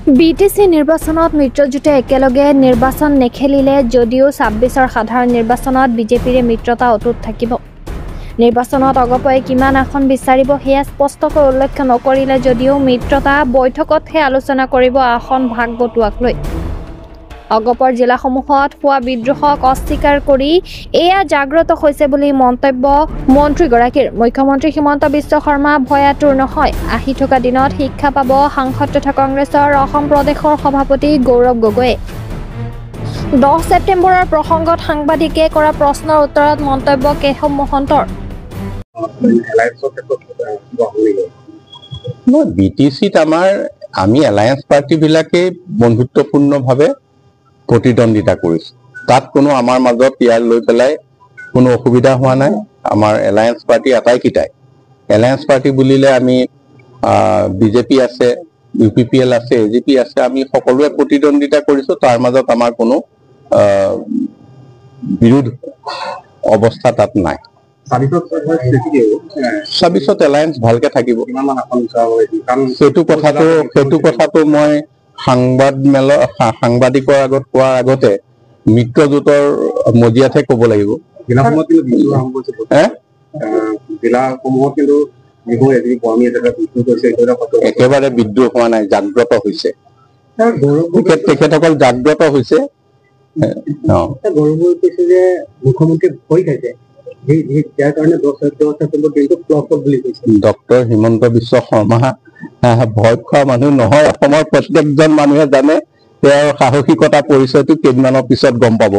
BTC নিৰ্বাচনত মিত্ৰজোঁটে একেলগে নিৰ্বাচন নেখেলিলে যদিও ২৬ৰ সাধাৰণ নিৰ্বাচনত বিজেপিৰে মিত্ৰতা অটুট থাকিব। নিৰ্বাচনত অগপয়ে কিমান আসন বিচাৰিব সেয়া স্পষ্টকৈ উল্লেখ নকৰিলে যদিও মিত্ৰতা বৈঠকতহে আলোচনা কৰিব আসন ভাগ বটোৱাক লৈ। অগপৰ জিলাসমূহত হোৱা বিদ্ৰোহক অস্বীকাৰ কৰি এয়া জাগ্ৰত হৈছে বুলি মন্তব্য মন্ত্ৰীগৰাকীৰ। মুখ্যমন্ত্ৰী হিমন্ত বিশ্ব শৰ্মা ভয়াতুৰ নহয়। আহি থকা দিনত শিক্ষা পাব সাংসদ তথা কংগ্ৰেছৰ অসম প্ৰদেশৰ সভাপতি গৌৰৱ গগৈয়ে। 10 ছেপ্টেম্বৰৰ প্ৰসংগত সাংবাদিকে কৰা প্ৰশ্নৰ উত্তৰত মন্তব্য কেশৱ মহন্তৰ। বিটিচিত আমি এলায়েন্স পাৰ্টিবিলাকে বন্ধুত্বপূৰ্ণভাৱে প্ৰতিদ্বন্দ্বিতা কৰিছো। তাত কোনো আমাৰ মাজত ইয়াৰ লৈ পেলাই কোনো অসুবিধা হোৱা নাই। আমাৰ এলায়েন্স পাৰ্টি আটাইকেইটাই এলায়েন্স পাৰ্টি বুলিলে আমি বিজেপি আছে, UPPL আছে, AGP আছে, আমি সকলোৱে প্ৰতিদ্বন্দ্বিতা কৰিছো। তাৰ মাজত আমাৰ কোনো বিৰোধ অৱস্থা তাত নাই। ২৬ত এলায়েন্স ভালকে থাকিব। সেইটো কথাটো মই সাংবাদিকৰ আগত কোৱাৰ আগতে মিত্ৰজোঁটৰ মজিয়াতহে ক'ব লাগিব। একেবাৰে বিদ্ৰোহ হোৱা নাই, জাগ্ৰত হৈছে। তেখেতসকল জাগ্ৰত হৈছে। মুখ্যমন্ত্ৰী ভয় খাইছে, ডক্টৰ হিমন্ত বিশ্ব শৰ্মা ভয় খোৱা মানুহ নহয়। অসমৰ প্ৰত্যেকজন মানুহে জানে তেওঁৰ সাহসিকতা পৰিচয়টো কেইদিনমানৰ পিছত গম পাব।